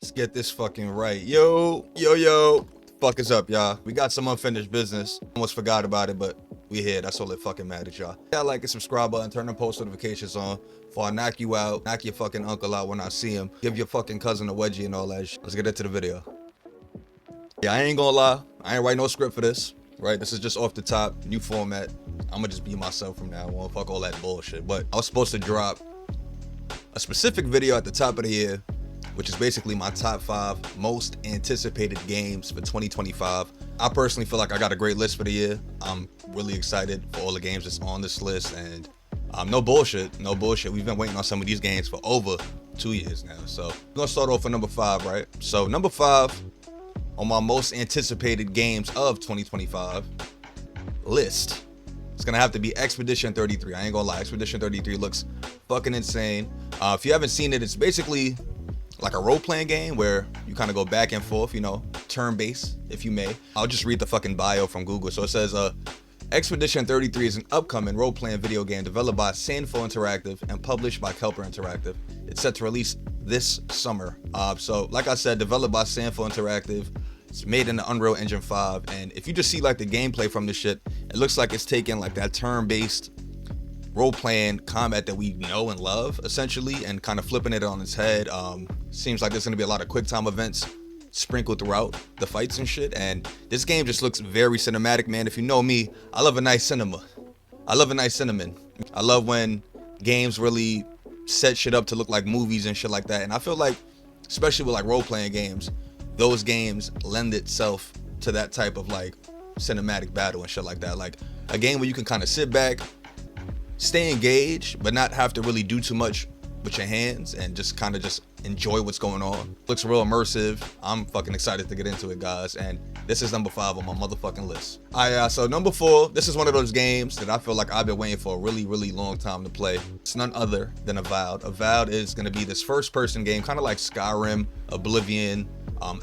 Let's get this fucking right. Yo. Fuck is up, y'all? We got some unfinished business. Almost forgot about it, but we here. That's all that fucking matters, y'all. Yeah, like and subscribe button, turn the post notifications on before I knock you out, knock your fucking uncle out when I see him, give your fucking cousin a wedgie and all that shit. Let's get into the video. Yeah, I ain't gonna lie. I ain't write no script for this, right? This is just off the top, new format. I'm gonna just be myself from now on. Fuck all that bullshit. But I was supposed to drop a specific video at the top of the year, which is basically my top 5 most anticipated games for 2025. I personally feel like I got a great list for the year. I'm really excited for all the games that's on this list, and no bullshit. We've been waiting on some of these games for over 2 years now. So we're gonna start off with number 5, right? So number 5 on my most anticipated games of 2025 list, it's gonna have to be Expedition 33. I ain't gonna lie, Expedition 33 looks fucking insane. If you haven't seen it, it's basically like a role-playing game where you kind of go back and forth, you know, turn-based, if you may. I'll just read the fucking bio from Google. So it says, Expedition 33 is an upcoming role-playing video game developed by Sandful Interactive and published by Kelper Interactive. It's set to release this summer. So like I said, developed by Sandful Interactive. It's made in the Unreal Engine 5. And if you just see like the gameplay from this shit, it looks like it's taking like that turn-based role-playing combat that we know and love, essentially, and kind of flipping it on its head. Seems like there's gonna be a lot of quick time events sprinkled throughout the fights and shit, and this game just looks very cinematic, man. If you know me, I love a nice cinema. I love a nice cinnamon. I love when games really set shit up to look like movies and shit like that, and I feel like, especially with like role-playing games, those games lend itself to that type of like cinematic battle and shit like that. Like a game where you can kind of sit back, stay engaged, but not have to really do too much with your hands and just kind of just enjoy what's going on. Looks real immersive. I'm fucking excited to get into it, guys. And this is number 5 on my motherfucking list. So number 4, this is one of those games that I feel like I've been waiting for a really, really long time to play. It's none other than Avowed. Avowed is going to be this first-person game, kind of like Skyrim, Oblivion,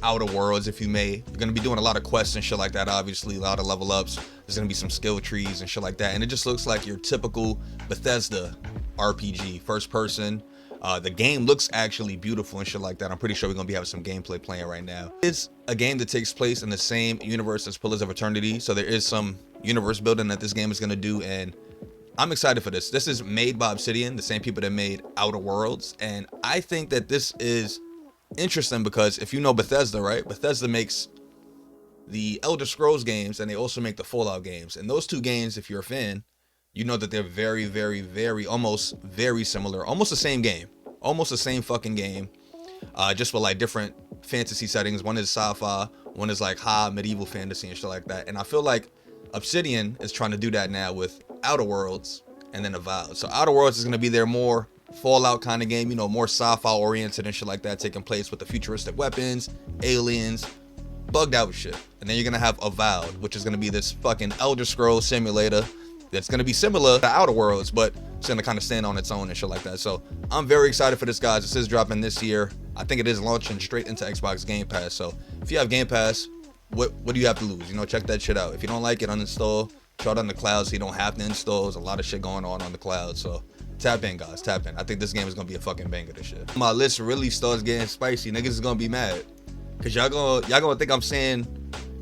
Outer Worlds, if you may. You're going to be doing a lot of quests and shit like that, obviously, a lot of level ups. There's going to be some skill trees and shit like that. And it just looks like your typical Bethesda RPG, first person. The game looks actually beautiful and shit like that. I'm pretty sure we're going to be having some gameplay playing right now. It's a game that takes place in the same universe as Pillars of Eternity. So there is some universe building that this game is going to do. And I'm excited for this. This is made by Obsidian, the same people that made Outer Worlds. And I think that this is interesting because if you know Bethesda, right? Bethesda makes the Elder Scrolls games and they also make the Fallout games. And those two games, if you're a fan, you know that they're very, very, very, almost very similar. Almost the same game. Almost the same fucking game. Just with like different fantasy settings. One is sci-fi. One is like high medieval fantasy and shit like that. And I feel like Obsidian is trying to do that now with Outer Worlds and then Avowed. So Outer Worlds is going to be their more Fallout kind of game, you know, more sci-fi oriented and shit like that, taking place with the futuristic weapons, aliens, bugged out shit. And then you're gonna have Avowed, which is gonna be this fucking Elder Scrolls simulator that's gonna be similar to Outer Worlds, but it's gonna kind of stand on its own and shit like that. So I'm very excited for this, guys. This is dropping this year. I think it is launching straight into Xbox Game Pass. So if you have Game Pass, what do you have to lose? You know, check that shit out. If you don't like it, uninstall. Try it on the cloud so you don't have to install. There's a lot of shit going on the cloud. So tap in, guys, tap in. I think this game is gonna be a fucking banger, this shit. My list really starts getting spicy. Niggas is gonna be mad. Cause y'all gonna think I'm saying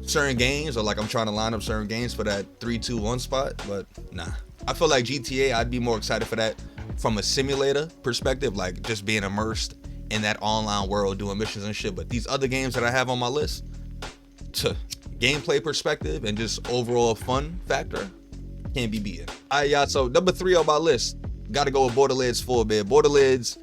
certain games or like I'm trying to line up certain games for that 3, 2, 1 spot, but nah. I feel like GTA, I'd be more excited for that from a simulator perspective, like just being immersed in that online world doing missions and shit. But these other games that I have on my list, to gameplay perspective and just overall fun factor, can't be beaten. Alright, y'all, so number 3 on my list, gotta go with Borderlands 4, man. Borderlands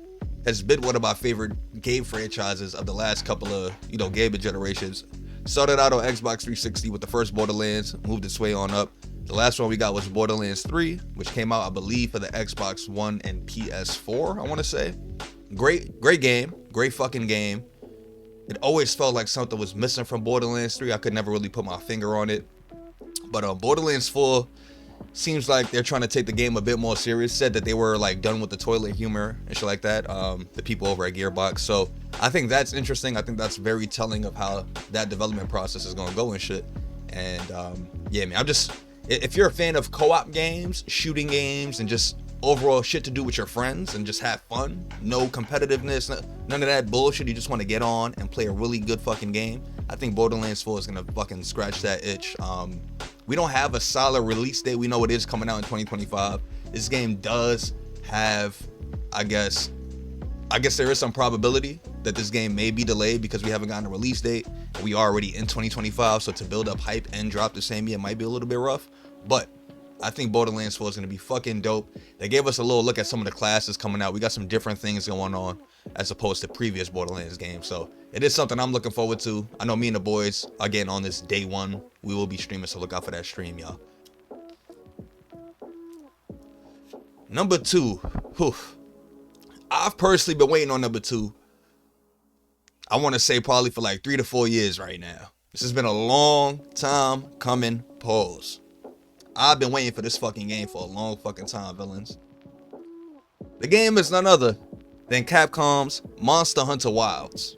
has been one of my favorite game franchises of the last couple of, you know, gaming generations. Started out on Xbox 360 with the first Borderlands, moved its way on up. The last one we got was Borderlands 3, which came out, I believe, for the Xbox One and PS4, I want to say. Great game, great fucking game. It always felt like something was missing from Borderlands 3. I could never really put my finger on it. But Borderlands 4 seems like they're trying to take the game a bit more serious. Said that they were like done with the toilet humor and shit like that, the people over at Gearbox. So I think that's interesting. I think that's very telling of how that development process is gonna go and shit. And yeah, man, if you're a fan of co-op games, shooting games, and just overall shit to do with your friends and just have fun. No competitiveness, none of that bullshit. You just want to get on and play a really good fucking game. I think Borderlands 4 is gonna fucking scratch that itch. We don't have a solid release date. We know it is coming out in 2025. This game does have, I guess there is some probability that this game may be delayed because we haven't gotten a release date. And we are already in 2025, so to build up hype and drop the same year might be a little bit rough. But I think Borderlands 4 is going to be fucking dope. They gave us a little look at some of the classes coming out. We got some different things going on as opposed to previous Borderlands games. So it is something I'm looking forward to. I know me and the boys are getting on this day one. We will be streaming, so look out for that stream, y'all. Number 2. Whew. I've personally been waiting on number 2. I want to say probably for like 3 to 4 years right now. This has been a long time coming. Pause. I've been waiting for this fucking game for a long fucking time, villains. The game is none other than Capcom's Monster Hunter Wilds.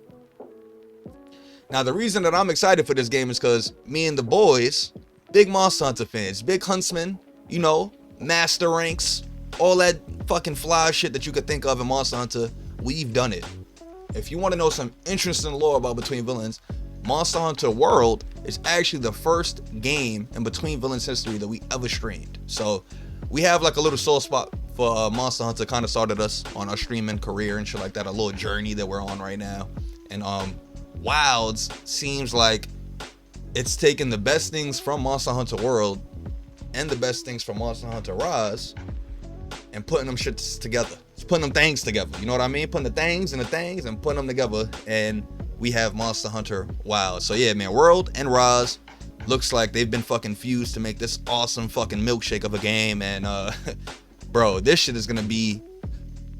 Now, the reason that I'm excited for this game is because me and the boys, big Monster Hunter fans, big huntsmen, you know, master ranks, all that fucking fly shit that you could think of in Monster Hunter, we've done it. If you want to know some interesting lore about Between Villains, Monster Hunter World is actually the first game in Between Villains history that we ever streamed. So we have like a little soul spot for Monster Hunter. Kind of started us on our streaming career and shit like that, a little journey that we're on right now. And Wilds seems like it's taking the best things from Monster Hunter World and the best things from Monster Hunter Rise and putting them shits together. It's putting them things together. You know what I mean? Putting the things and putting them together, and we have Monster Hunter Wild. So yeah, man, World and Rise looks like they've been fucking fused to make this awesome fucking milkshake of a game. And bro, this shit is gonna be,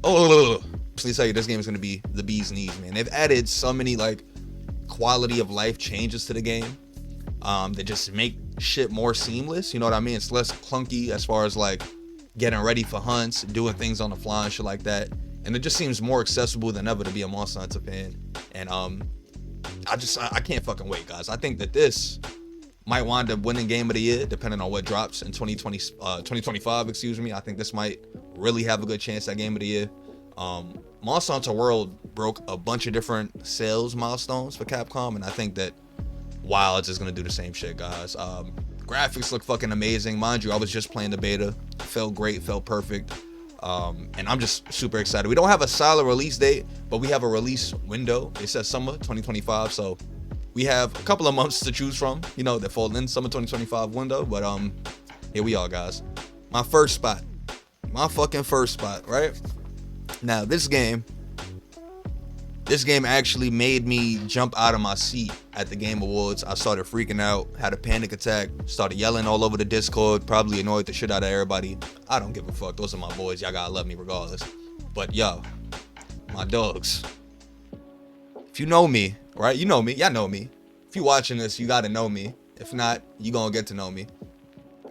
let me tell you, this game is gonna be the bee's knees, man. They've added so many like quality of life changes to the game that just make shit more seamless. You know what I mean? It's less clunky as far as like getting ready for hunts, doing things on the fly and shit like that. And it just seems more accessible than ever to be a Monster Hunter fan. And I can't fucking wait, guys. I think that this might wind up winning Game of the Year, depending on what drops in 2025, excuse me. I think this might really have a good chance at Game of the Year. Monster Hunter World broke a bunch of different sales milestones for Capcom, and I think that Wilds is gonna do the same shit, guys. Graphics look fucking amazing. Mind you, I was just playing the beta. Felt great, felt perfect. And I'm just super excited. We don't have a solid release date, but we have a release window. It says summer 2025, so we have a couple of months to choose from, you know, that fall in summer 2025 window. But here we are, guys. My fucking first spot, right? Now this game actually made me jump out of my seat at the Game Awards. I started freaking out, had a panic attack, started yelling all over the Discord, probably annoyed the shit out of everybody. I don't give a fuck. Those are my boys. Y'all gotta love me regardless. But yo, my dogs. If you know me, right? You know me. Y'all know me. If you watching this, you gotta know me. If not, you gonna get to know me,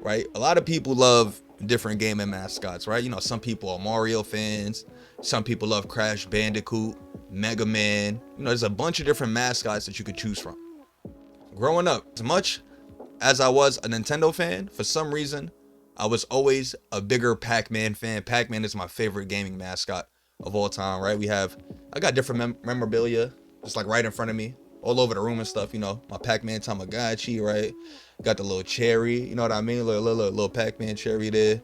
right? A lot of people love different gaming mascots, right? You know, some people are Mario fans. Some people love Crash Bandicoot, Mega Man. You know, there's a bunch of different mascots that you could choose from. Growing up, as much as I was a Nintendo fan, for some reason, I was always a bigger Pac-Man fan. Pac-Man is my favorite gaming mascot of all time, right? I got different memorabilia, just like right in front of me, all over the room and stuff, you know. My Pac-Man Tamagotchi, right? Got the little cherry, you know what I mean? Little Pac-Man cherry there.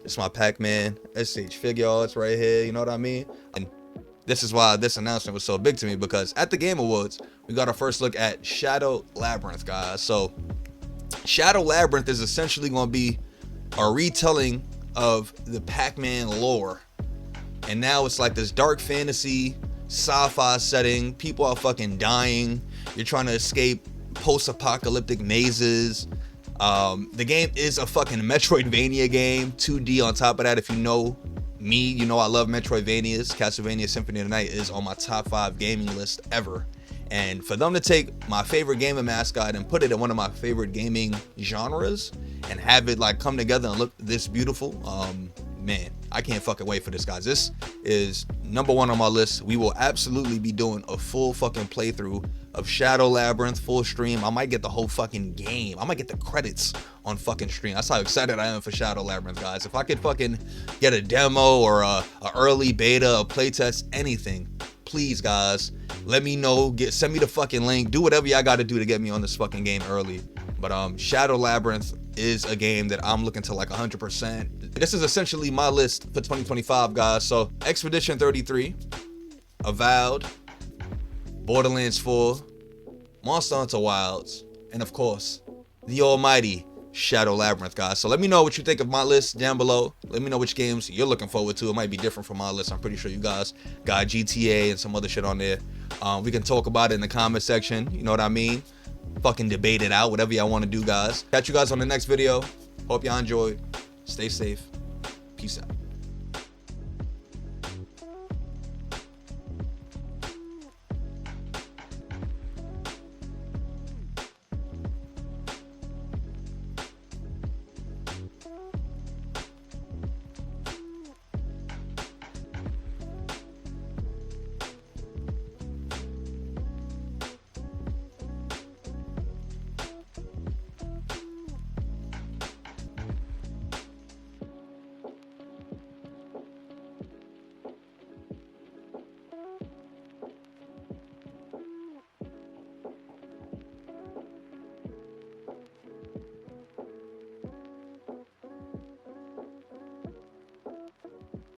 It's my Pac-Man SH figure arts right here, you know what I mean? And this is why this announcement was so big to me, because at the Game Awards, we got our first look at Shadow Labyrinth, guys. So Shadow Labyrinth is essentially going to be a retelling of the Pac-Man lore. And now it's like this dark fantasy, sci-fi setting. People are fucking dying. You're trying to escape post-apocalyptic mazes. The game is a fucking Metroidvania game, 2D on top of that. If you know me, you know I love Metroidvanias. Castlevania Symphony of the Night is on my top 5 gaming list ever. And for them to take my favorite gaming mascot and put it in one of my favorite gaming genres and have it like come together and look this beautiful, man, I can't fucking wait for this, guys. This is #1 on my list. We will absolutely be doing a full fucking playthrough of Shadow Labyrinth, full stream. I might get the whole fucking game. I might get the credits on fucking stream. That's how excited I am for Shadow Labyrinth, guys. If I could fucking get a demo or a early beta, a playtest, anything, please, guys, let me know. Send me the fucking link. Do whatever y'all got to do to get me on this fucking game early. But Shadow Labyrinth is a game that I'm looking to like 100%. This is essentially my list for 2025, guys. So Expedition 33, Avowed, Borderlands 4, Monster Hunter Wilds, and of course, the almighty Shadow Labyrinth, guys. So let me know what you think of my list down below. Let me know which games you're looking forward to. It might be different from my list. I'm pretty sure you guys got GTA and some other shit on there. We can talk about it in the comment section. You know what I mean? Fucking debate it out, whatever y'all want to do, guys. Catch you guys on the next video. Hope y'all enjoyed. Stay safe. Peace out.